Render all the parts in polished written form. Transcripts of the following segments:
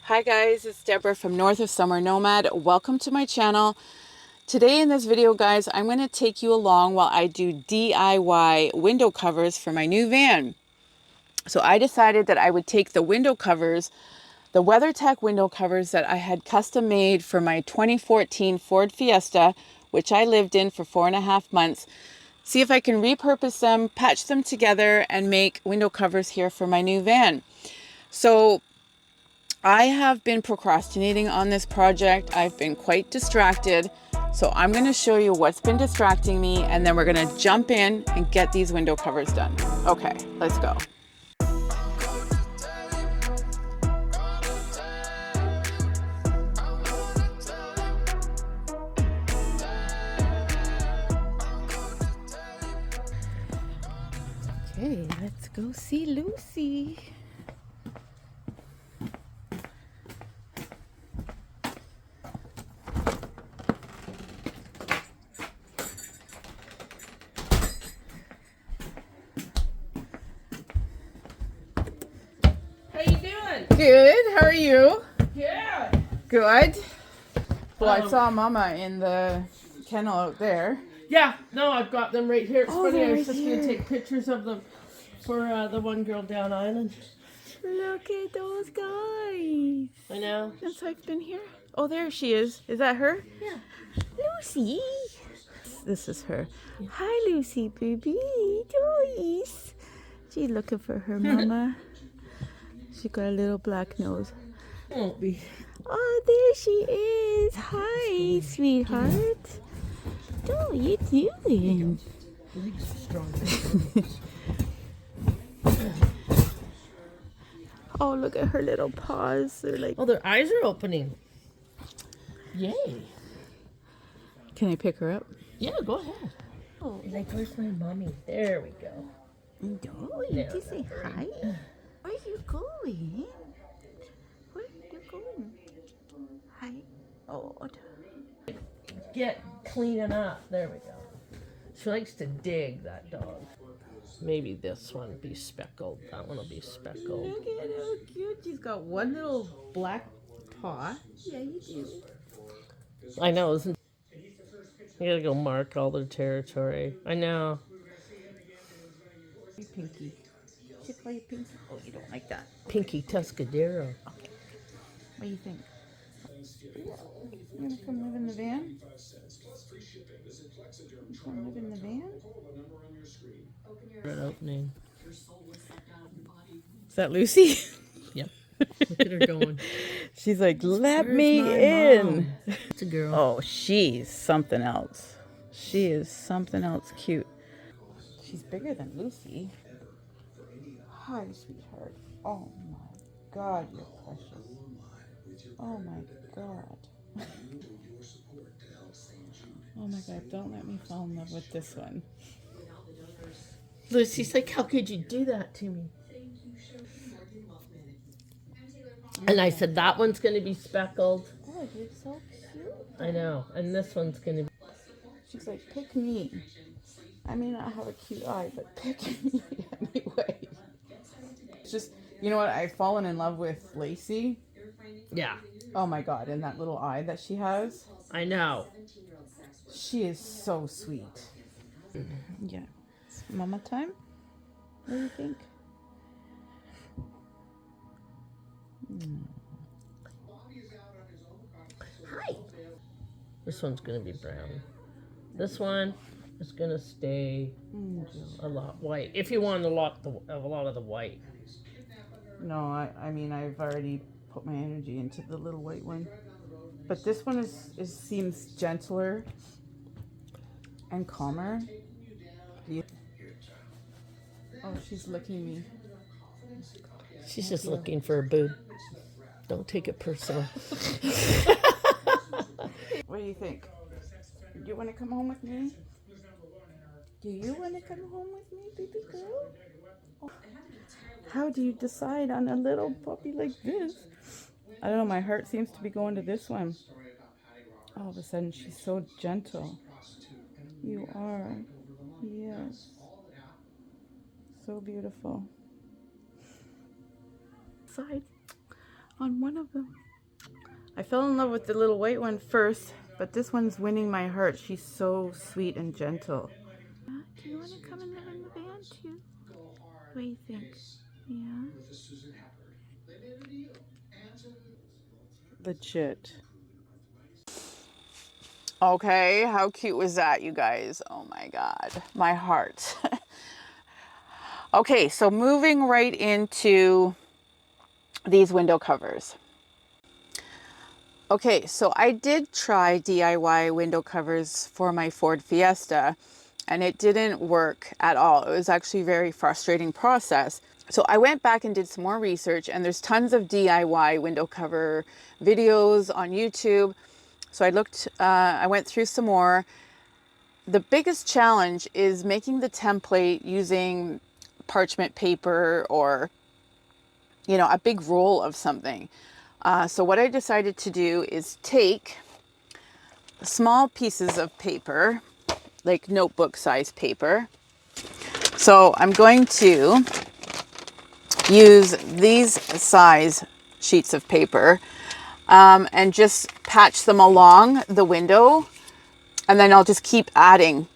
Hi guys, it's Deborah from North of Somewhere Nomad. Welcome to my channel. Today in this video, guys, I'm going to take you along while I do DIY window covers for my new van. So I decided that I would take the window covers, the WeatherTech window covers that I had custom made for my 2014 Ford Fiesta, which I lived in for 4.5 months, see if I can repurpose them, patch them together, and make window covers here for my new van. So I have been procrastinating on this project. I've been quite distracted. So I'm going to show you what's been distracting me, and then we're going to jump in and get these window covers done. Okay, let's go. Okay, let's go see Lucy. Good. How are you? Good. Good. Well, I saw Mama in the kennel out there. Yeah, no, I've got them right here. It's funny, I they're was just here. going to take pictures of them for the one girl down island. Look at those guys. I know. Since I've been here. Oh, there she is. Is that her? Yeah. Lucy. This is her. Yeah. Hi, Lucy, baby. Joyce. She's looking for her mama. She got a little black nose. Won't be. Oh, there she is. Hi, sweetheart. What are you doing? Oh, look at her little paws. They're like... Oh, their eyes are opening. Yay. Can I pick her up? Yeah, go ahead. Oh, like, where's my mommy? There we go. No, you can say hi. Where are you going? Where are you going? Hi. Oh. Get cleaning up. There we go. She likes to dig, that dog. Maybe this one be speckled. That one will be speckled. Look at how cute. She's got one little black paw. Yeah, you do. I know, isn't you gotta go mark all their territory. I know. Pinky. Should call you Pinky. Oh, you don't like that. Pinky Tuscadero. Okay. What do you think? You wanna come live in the van? You come live in the van? Red opening. Is that Lucy? Yep. Look at her going. She's like, let Where's me my in. mom? It's a girl. Oh, she's something else. She is something else cute. She's bigger than Lucy. Hi, sweetheart. Oh my God, you're precious. Oh my God. Oh my God, don't let me fall in love with this one. Lucy's like, how could you do that to me? And I said, that one's going to be speckled. Oh, you're so cute. I know. And this one's going to be... She's like, pick me. I may not have a cute eye, but pick me anyway. It's just, you know what? I've fallen in love with Lacey. Yeah. Oh my God, and that little eye that she has. I know. She is so sweet. Yeah. It's mama time? What do you think? Hi. This one's going to be brown. This one is going to stay a lot white. If you want a lot of the white. No, I mean, I've already put my energy into the little white one. But this one seems gentler and calmer. Oh, she's licking me. She's just looking for a boob. Don't take it personal. What do you think? Do you want to come home with me? Do you want to come home with me, baby girl? Oh. How do you decide on a little puppy like this? I don't know, my heart seems to be going to this one. All of a sudden, she's so gentle. You are. Yes. So beautiful. Side. on one of them. I fell in love with the little white one first, but this one's winning my heart. She's so sweet and gentle. Do you want to come and live in the van too? What do you think? Yeah. Legit. Okay, how cute was that, you guys? Oh my God, my heart. Okay, so moving right into these window covers. Okay, so I did try DIY window covers for my Ford Fiesta, and it didn't work at all. It was actually a very frustrating process. So I went back and did some more research, and there's tons of DIY window cover videos on YouTube. So I went through some more. The biggest challenge is making the template using parchment paper or, you know, a big roll of something. So what I decided to do is take small pieces of paper, like notebook size paper. So I'm going to use these size sheets of paper and just patch them along the window. And then I'll just keep adding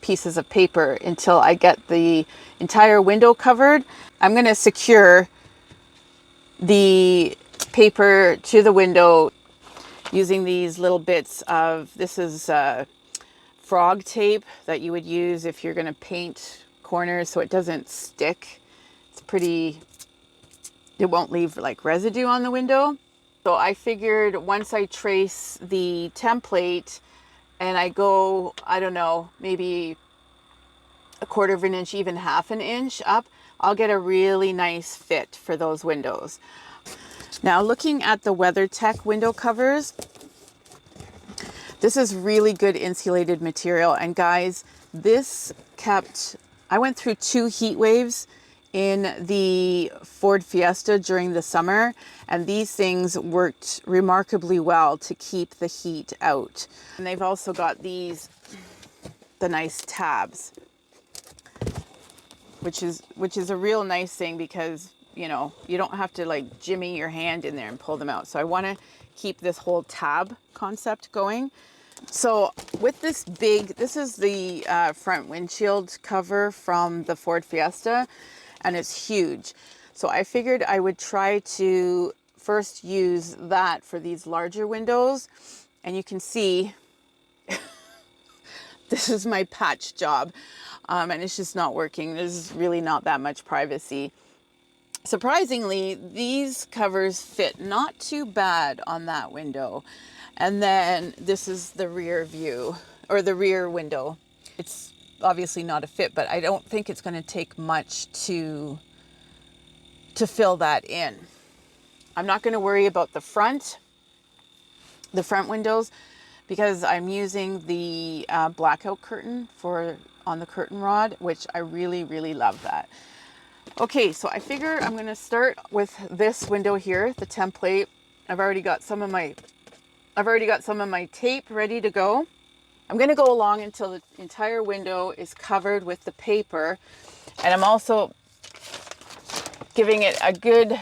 pieces of paper until I get the entire window covered. I'm going to secure the paper to the window using these little bits of, this is frog tape that you would use if you're going to paint corners so it doesn't stick. It won't leave like residue on the window. So I figured once I trace the template and I go, I don't know, maybe a quarter of an inch, even half an inch up, I'll get a really nice fit for those windows. Now looking at the WeatherTech window covers, this is really good insulated material. And guys, I went through 2 heat waves in the Ford Fiesta during the summer, and these things worked remarkably well to keep the heat out. And they've also got the nice tabs, which is a real nice thing because, you know, you don't have to like jimmy your hand in there and pull them out. So I want to keep this whole tab concept going. So with this is the front windshield cover from the Ford Fiesta, and it's huge. So I figured I would try to first use that for these larger windows. And you can see, this is my patch job, and it's just not working. There's really not that much privacy. Surprisingly, these covers fit not too bad on that window. And then this is the rear view, or the rear window. It's obviously not a fit, but I don't think it's going to take much to fill that in. I'm not going to worry about the front windows, because I'm using the blackout curtain on the curtain rod, which I really, really love that. Okay, so I figure I'm going to start with this window here, the template. I've already got some of my tape ready to go. I'm going to go along until the entire window is covered with the paper, and I'm also giving it a good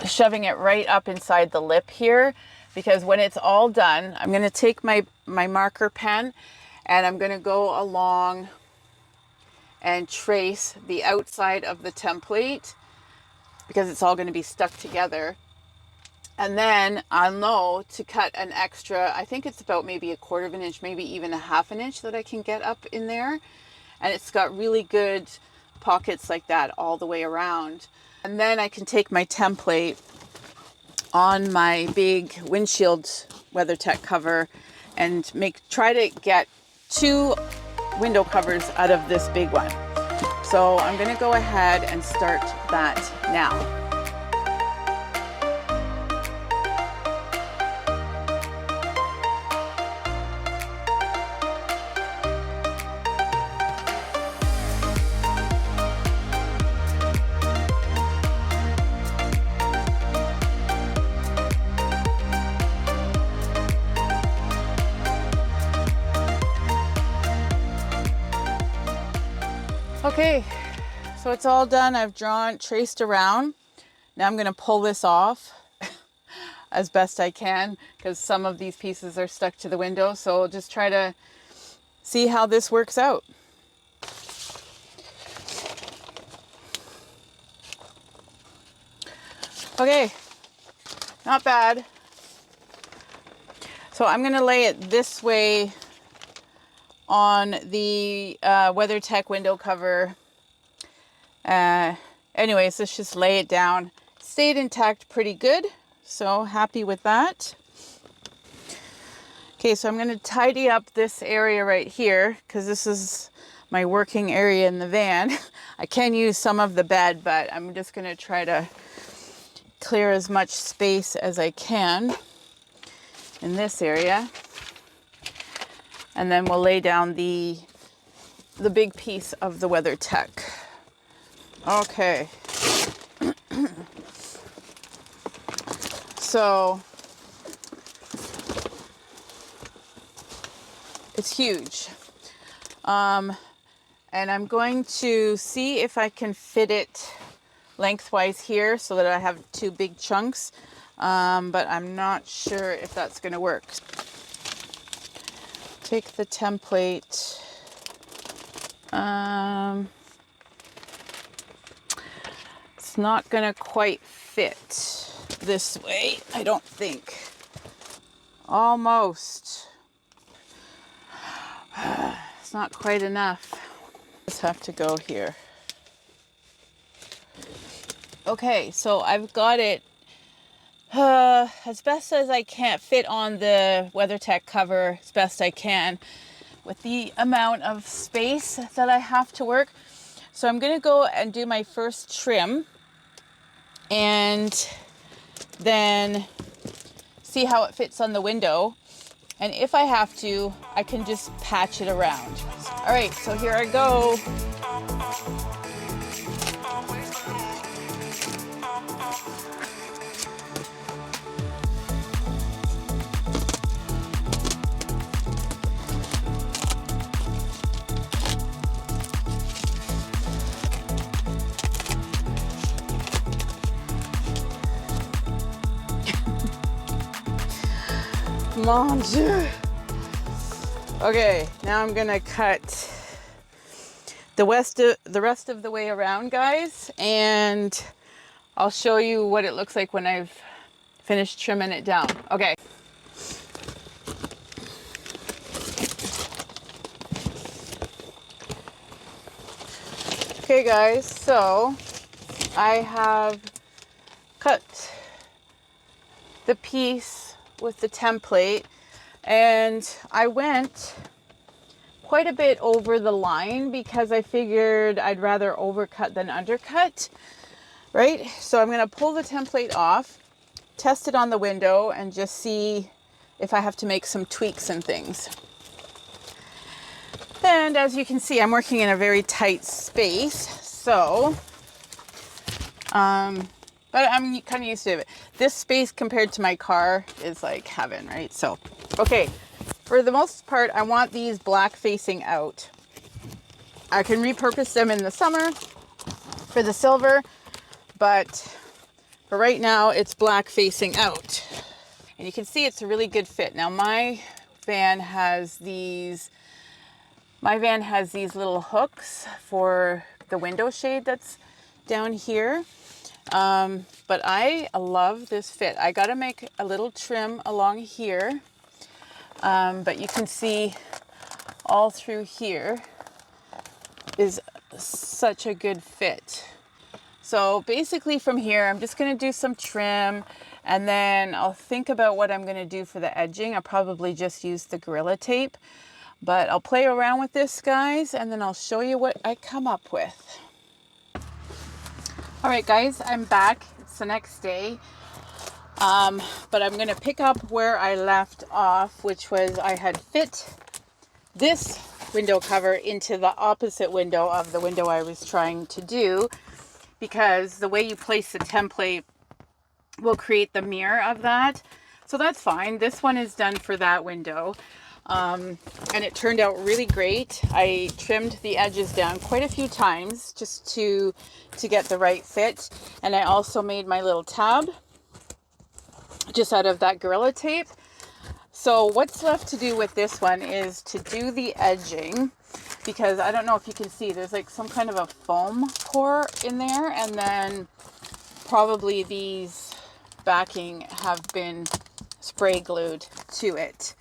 shoving it right up inside the lip here, because when it's all done, I'm going to take my marker pen and I'm going to go along and trace the outside of the template, because it's all going to be stuck together. And then I'll know to cut an extra, I think it's about maybe a quarter of an inch, maybe even a half an inch that I can get up in there. And it's got really good pockets like that all the way around. And then I can take my template on my big windshield WeatherTech cover and try to get 2 window covers out of this big one. So I'm going to go ahead and start that now. Okay, so it's all done. I've traced around. Now I'm going to pull this off as best I can because some of these pieces are stuck to the window. So I'll just try to see how this works out. Okay, not bad. So I'm going to lay it this way on the Weathertech window cover. Anyways, let's just lay it down. Stayed intact pretty good, so happy with that. Okay, so I'm going to tidy up this area right here because this is my working area in the van. I can use some of the bed, but I'm just going to try to clear as much space as I can in this area. And then we'll lay down the big piece of the Weathertech. Okay. So it's huge. And I'm going to see if I can fit it lengthwise here so that I have two big chunks. But I'm not sure if that's going to work. Take the template. It's not going to quite fit this way, I don't think. Almost. It's not quite enough. Just have to go here. Okay, so I've got it as best as I can, fit on the Weathertech cover as best I can with the amount of space that I have to work. So I'm going to go and do my first trim and then see how it fits on the window. And if I have to, I can just patch it around. All right, so here I go. Mon Dieu. Okay, now I'm gonna cut the rest of the way around, guys, and I'll show you what it looks like when I've finished trimming it down. Okay. Okay, guys, so I have cut the piece with the template, and I went quite a bit over the line because I figured I'd rather overcut than undercut, right? So I'm going to pull the template off, test it on the window, and just see if I have to make some tweaks and things. And as you can see, I'm working in a very tight space, so but I'm kind of used to it. This space compared to my car is like heaven, right? So, okay, for the most part, I want these black facing out. I can repurpose them in the summer for the silver, but for right now, it's black facing out. And you can see it's a really good fit. Now, my van has these little hooks for the window shade that's down here. But I love this fit. I got to make a little trim along here. But you can see all through here is such a good fit. So basically from here, I'm just going to do some trim, and then I'll think about what I'm going to do for the edging. I'll probably just use the Gorilla Tape, but I'll play around with this, guys, and then I'll show you what I come up with. All right, guys, I'm back. It's the next day. But I'm going to pick up where I left off, which was I had fit this window cover into the opposite window of the window I was trying to do, because the way you place the template will create the mirror of that. So that's fine. This one is done for that window. and it turned out really great. I trimmed the edges down quite a few times just to get the right fit. And I also made my little tab just out of that Gorilla Tape. So what's left to do with this one is to do the edging, because I don't know if you can see, there's like some kind of a foam core in there, and then probably these backing have been spray glued to it.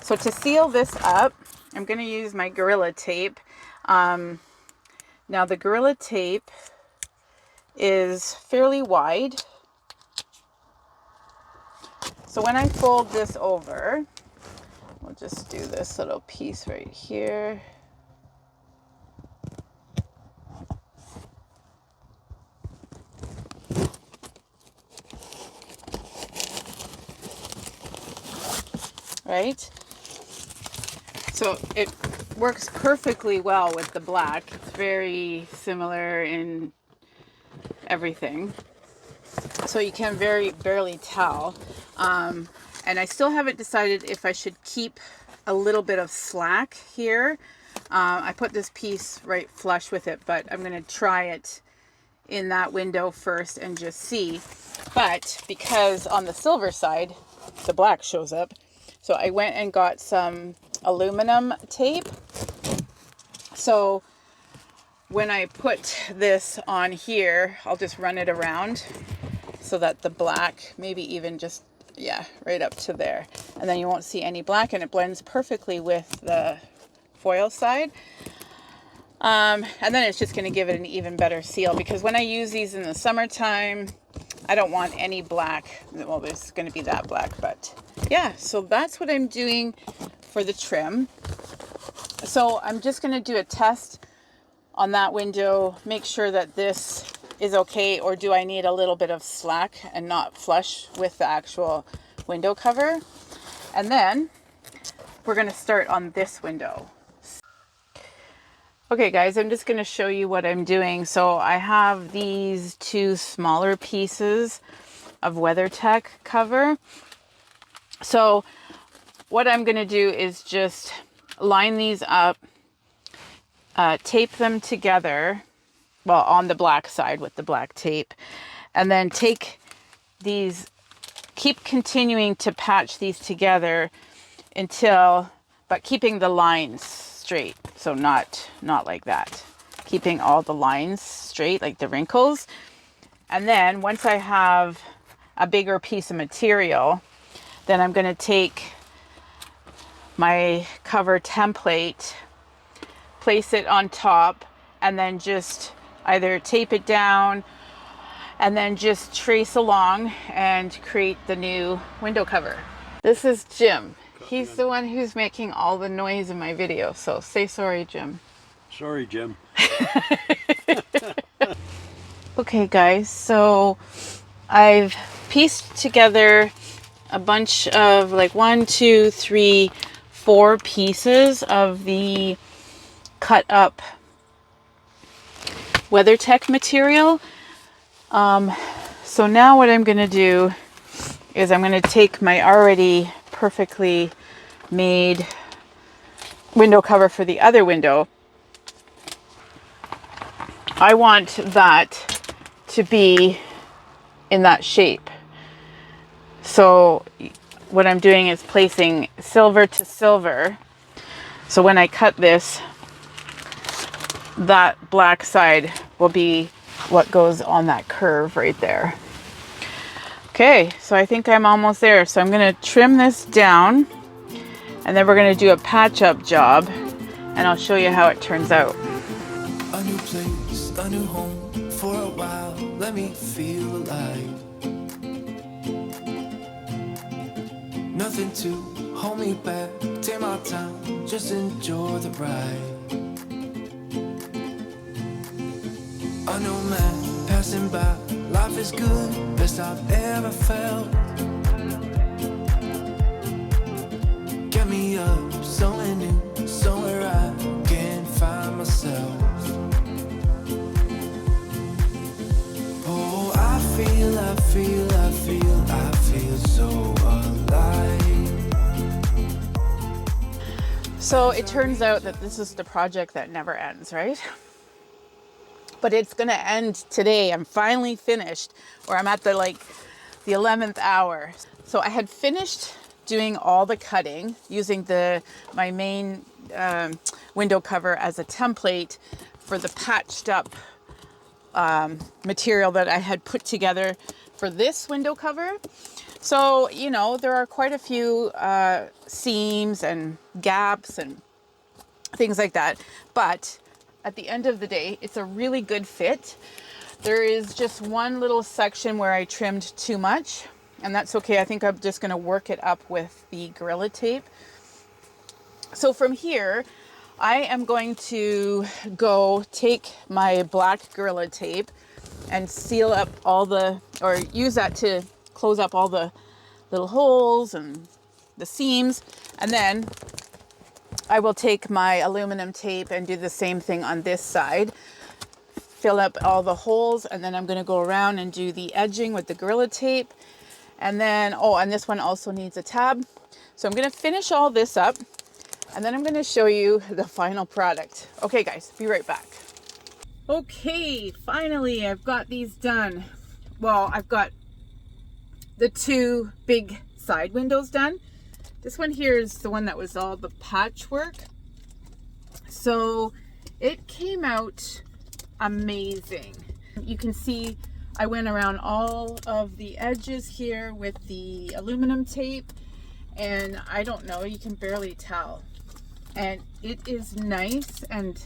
So to seal this up, I'm going to use my Gorilla Tape. Now the Gorilla Tape is fairly wide. So when I fold this over, we'll just do this little piece right here. Right? So it works perfectly well with the black. It's very similar in everything. So you can barely tell. And I still haven't decided if I should keep a little bit of slack here. I put this piece right flush with it, but I'm going to try it in that window first and just see. But because on the silver side, the black shows up, so I went and got some aluminum tape. So when I put this on here, I'll just run it around so that the black, maybe even just, yeah, right up to there. And then you won't see any black, and it blends perfectly with the foil side. And then it's just going to give it an even better seal, because when I use these in the summertime, I don't want any black. Well, there's going to be that black, but yeah, so that's what I'm doing for the trim. So I'm just going to do a test on that window, make sure that this is okay, or do I need a little bit of slack and not flush with the actual window cover. And then we're going to start on this window. Okay guys, I'm just going to show you what I'm doing. So I have these two smaller pieces of Weathertech cover. So what I'm going to do is just line these up, tape them together, well, on the black side with the black tape, and then take these, keep continuing to patch these together until, but keeping the lines straight. So not like that, keeping all the lines straight, like the wrinkles. And then once I have a bigger piece of material, then I'm going to take my cover template, place it on top, and then just either tape it down and then just trace along and create the new window cover. This is Jim. He's the one who's making all the noise in my video, so say sorry, Jim. Sorry, Jim. Okay guys, so I've pieced together a bunch of like 1, 2, 3, 4 pieces of the cut up Weathertech material. So now what I'm going to do is I'm going to take my already perfectly made window cover for the other window. I want that to be in that shape. So what I'm doing is placing silver to silver. So when I cut this, that black side will be what goes on that curve right there. Okay, so I think I'm almost there. So I'm going to trim this down, and then we're going to do a patch-up job, and I'll show you how it turns out. A new place, a new home for a while. Let me feel alive. Nothing to hold me back. Take my time, just enjoy the ride. A nomad passing by. Life is good, best I've ever felt. Get me up, somewhere new, somewhere I can find myself. Oh, I feel so alive. So it turns out that this is the project that never ends, right? But it's gonna end today. I'm finally finished, or I'm at the 11th hour. So I had finished doing all the cutting using my main window cover as a template for the patched up material that I had put together for this window cover. So, you know, there are quite a few seams and gaps and things like that. But at the end of the day, it's a really good fit. There is just one little section where I trimmed too much, and that's okay. I think I'm just going to work it up with the Gorilla Tape. So from here, I am going to go take my black Gorilla Tape and seal up or use that to close up all the little holes and the seams. And then I will take my aluminum tape and do the same thing on this side. Fill up all the holes, and then I'm going to go around and do the edging with the Gorilla Tape. And then, and this one also needs a tab. So I'm going to finish all this up, and then I'm going to show you the final product. Okay guys, be right back. Okay, finally I've got these done. Well, I've got the two big side windows done. This one here is the one that was all the patchwork. So it came out amazing. You can see I went around all of the edges here with the aluminum tape, and I don't know, you can barely tell. And it is nice and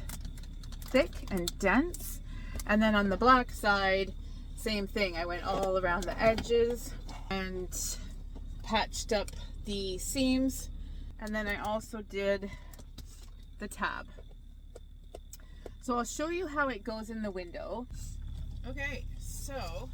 thick and dense. And then on the black side, same thing. I went all around the edges and patched up the seams, and then I also did the tab. So I'll show you how it goes in the window. Okay, so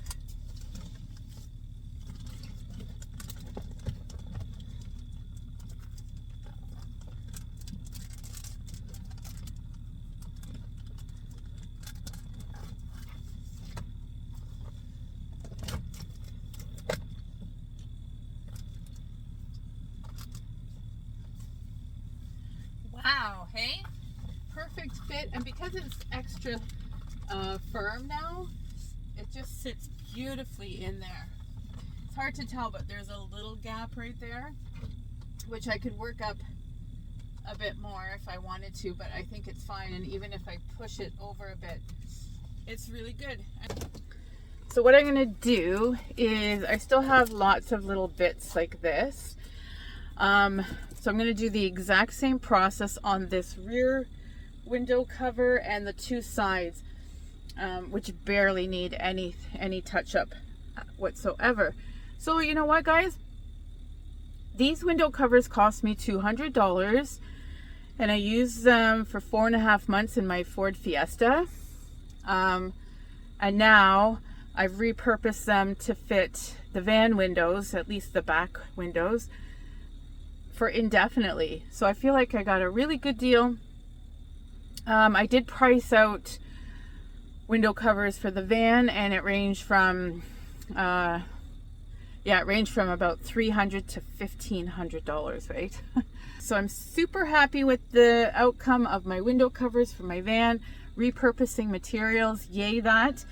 wow, hey? Perfect fit, and because it's extra firm now, it just sits beautifully in there. It's hard to tell, but there's a little gap right there, which I could work up a bit more if I wanted to, but I think it's fine, and even if I push it over a bit, it's really good. So what I'm gonna do is, I still have lots of little bits like this. So I'm gonna do the exact same process on this rear window cover and the two sides, which barely need any touch-up whatsoever. So you know what, guys? These window covers cost me $200, and I used them for 4.5 months in my Ford Fiesta. And now I've repurposed them to fit the van windows, at least the back windows, for indefinitely. So I feel like I got a really good deal. I did price out window covers for the van, and it ranged from about $300 to $1,500, right? So I'm super happy with the outcome of my window covers for my van. Repurposing materials, yay that.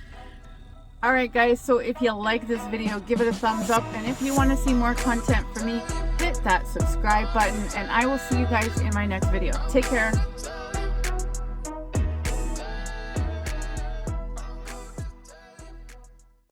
All right guys, so if you like this video, give it a thumbs up, and if you want to see more content from me, hit that subscribe button, and I will see you guys in my next video. Take care.